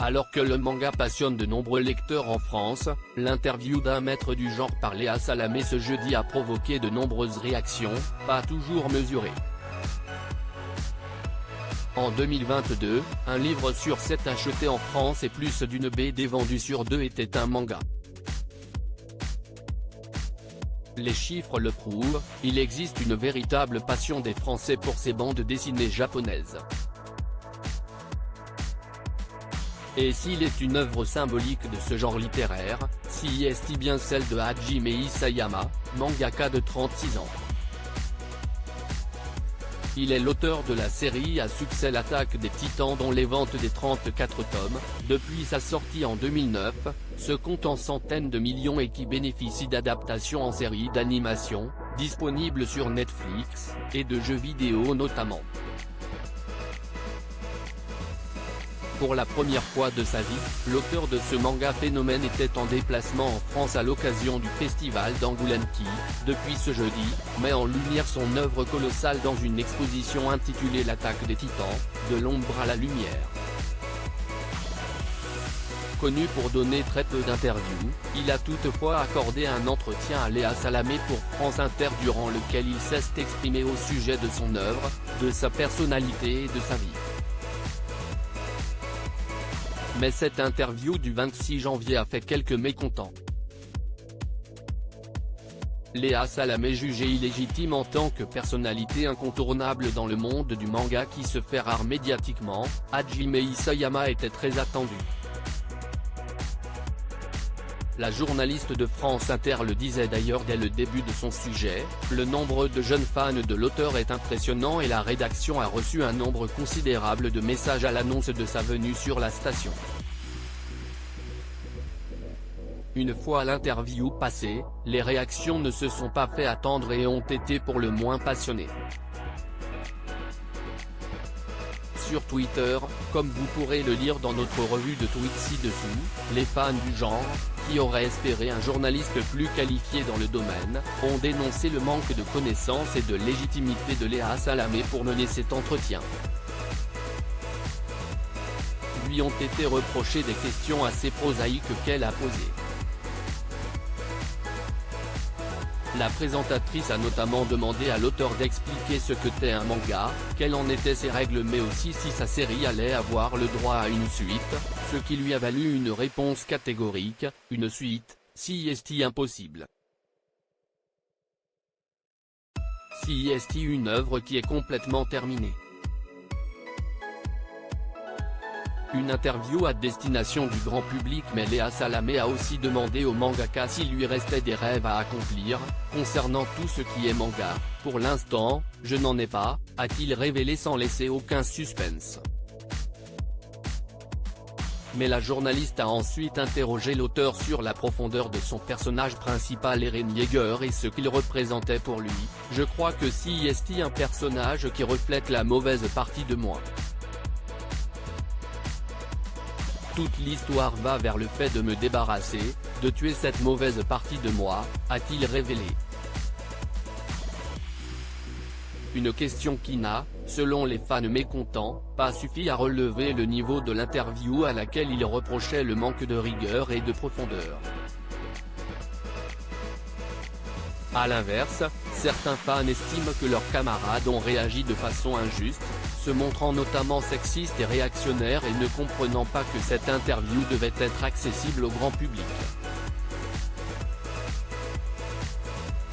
Alors que le manga passionne de nombreux lecteurs en France, l'interview d'un maître du genre par Léa Salamé ce jeudi a provoqué de nombreuses réactions, pas toujours mesurées. En 2022, un livre sur 7 acheté en France et plus d'une BD vendue sur 2 était un manga. Les chiffres le prouvent, il existe une véritable passion des Français pour ces bandes dessinées japonaises. Et s'il est une œuvre symbolique de ce genre littéraire, si est bien celle de Hajime Isayama, mangaka de 36 ans. Il est l'auteur de la série à succès L'Attaque des Titans dont les ventes des 34 tomes, depuis sa sortie en 2009, se comptent en centaines de millions et qui bénéficie d'adaptations en série d'animation, disponibles sur Netflix, et de jeux vidéo notamment. Pour la première fois de sa vie, l'auteur de ce manga phénomène était en déplacement en France à l'occasion du festival d'Angoulême qui, depuis ce jeudi, met en lumière son œuvre colossale dans une exposition intitulée L'Attaque des Titans, de l'ombre à la lumière. Connu pour donner très peu d'interviews, il a toutefois accordé un entretien à Léa Salamé pour France Inter durant lequel il s'est exprimé au sujet de son œuvre, de sa personnalité et de sa vie. Mais cette interview du 26 janvier a fait quelques mécontents. Léa Salamé jugée illégitime en tant que personnalité incontournable dans le monde du manga qui se fait rare médiatiquement, Hajime Isayama était très attendu. La journaliste de France Inter le disait d'ailleurs dès le début de son sujet, le nombre de jeunes fans de l'auteur est impressionnant et la rédaction a reçu un nombre considérable de messages à l'annonce de sa venue sur la station. Une fois l'interview passée, les réactions ne se sont pas fait attendre et ont été pour le moins passionnées. Sur Twitter, comme vous pourrez le lire dans notre revue de tweets ci-dessous, les fans du genre, qui auraient espéré un journaliste plus qualifié dans le domaine, ont dénoncé le manque de connaissances et de légitimité de Léa Salamé pour mener cet entretien. Lui ont été reprochées des questions assez prosaïques qu'elle a posées. La présentatrice a notamment demandé à l'auteur d'expliquer ce que t'est un manga, quelles en étaient ses règles mais aussi si sa série allait avoir le droit à une suite, ce qui lui a valu une réponse catégorique, une suite, si est impossible. Si est une œuvre qui est complètement terminée. Une interview à destination du grand public mais Léa Salamé a aussi demandé au mangaka s'il lui restait des rêves à accomplir, concernant tout ce qui est manga. Pour l'instant, je n'en ai pas, a-t-il révélé sans laisser aucun suspense. Mais la journaliste a ensuite interrogé l'auteur sur la profondeur de son personnage principal Eren Yeager et ce qu'il représentait pour lui. Je crois que si est un personnage qui reflète la mauvaise partie de moi. Toute l'histoire va vers le fait de me débarrasser, de tuer cette mauvaise partie de moi, a-t-il révélé. Une question qui n'a, selon les fans mécontents, pas suffi à relever le niveau de l'interview à laquelle il reprochait le manque de rigueur et de profondeur. A l'inverse, certains fans estiment que leurs camarades ont réagi de façon injuste, se montrant notamment sexistes et réactionnaires et ne comprenant pas que cette interview devait être accessible au grand public.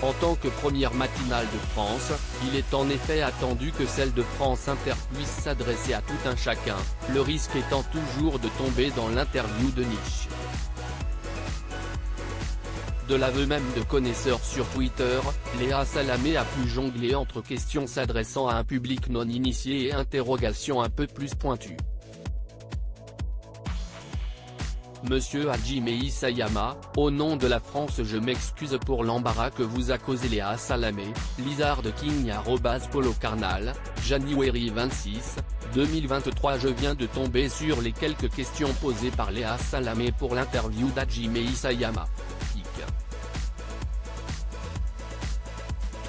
En tant que première matinale de France, il est en effet attendu que celle de France Inter puisse s'adresser à tout un chacun, le risque étant toujours de tomber dans l'interview de niche. De l'aveu même de connaisseurs sur Twitter, Léa Salamé a pu jongler entre questions s'adressant à un public non initié et interrogations un peu plus pointues. Monsieur Hajime Isayama, au nom de la France je m'excuse pour l'embarras que vous a causé Léa Salamé, Lizard King @polocarnal, January 26, 2023. Je viens de tomber sur les quelques questions posées par Léa Salamé pour l'interview d'Hajime Isayama.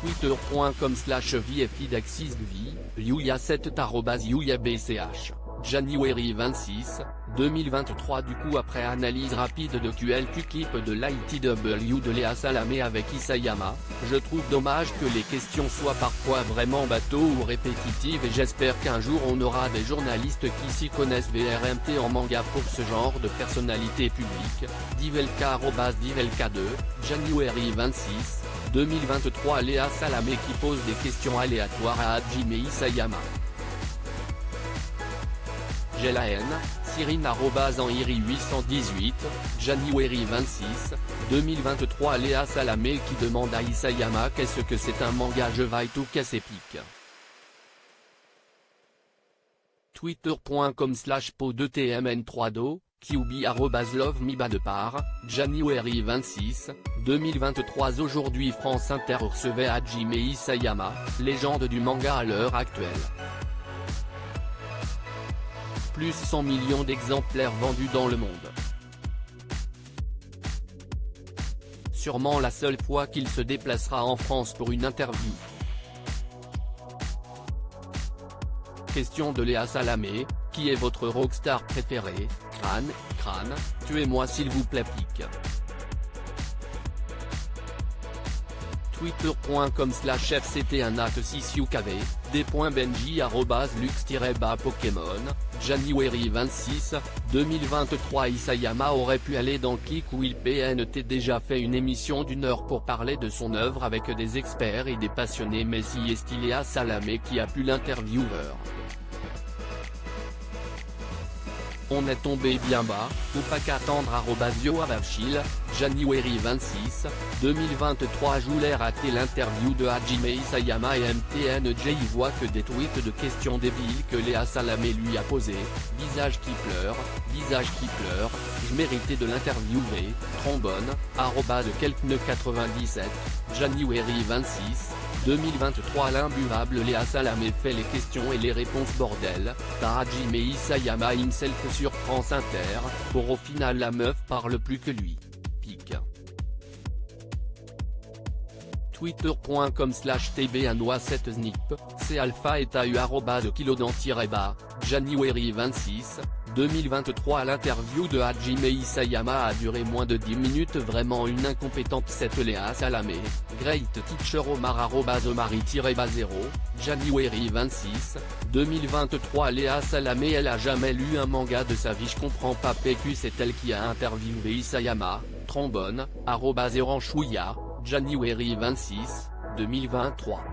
Twitter.com/VFIDAXISGV, Yuya7 @YuyaBCH, January 26, 2023. Du coup, après analyse rapide de QLQ clip de l'ITW de Léa Salamé avec Isayama, je trouve dommage que les questions soient parfois vraiment bateaux ou répétitives et j'espère qu'un jour on aura des journalistes qui s'y connaissent VRMT en manga pour ce genre de personnalité publique. Divelka@Divelka2, January 26, 2023. Léa Salamé qui pose des questions aléatoires à Hajime Isayama. J'ai la haine, Cyrine@Eniri818, January 26, 2023. Léa Salamé qui demande à Isayama qu'est-ce que c'est un manga je vais tout casser pique. Twitter.com/po2tmn3do, QB@LoveMiba de part, January 26, 2023. Aujourd'hui France Inter recevait Hajime Isayama, légende du manga à l'heure actuelle. Plus 100 millions d'exemplaires vendus dans le monde. Sûrement la seule fois qu'il se déplacera en France pour une interview. Question de Léa Salamé, qui est votre rockstar préféré? Crâne, tuez-moi s'il vous plaît pique. Twitter.com/fct1at6ukv, d.benji@lux-Pokémon, January 26, 2023. Isayama aurait pu aller dans Click où il PNT déjà fait une émission d'1 heure pour parler de son œuvre avec des experts et des passionnés, mais si est Léa Salamé qui a pu l'intervieweur. On est tombé bien bas, ou pas qu'attendre @yoavachil, January 26, 2023. Jouler raté l'interview de Hajime Isayama et MTNJ y voit que des tweets de questions débiles que Léa Salamé lui a posé, visage qui pleure, je méritais de l'interviewer, trombone, @kelpne97, January 26, 2023. L'imbuvable Léa Salamé fait les questions et les réponses bordel, par Hajime Isayama himself sur France Inter, pour au final la meuf parle plus que lui. Pique. Twitter.com/tb1noix7znip, c'est alpha et au@kilodent-bas, January 26, 2023. L'interview de Hajime Isayama a duré moins de 10 minutes. Vraiment une incompétente cette Léa Salamé. Great teacher Omar@omari-0, January 26, 2023. Léa Salamé elle a jamais lu un manga de sa vie. Je comprends pas PQ. C'est elle qui a interviewé Isayama, trombone, @oranchouya, January 26, 2023.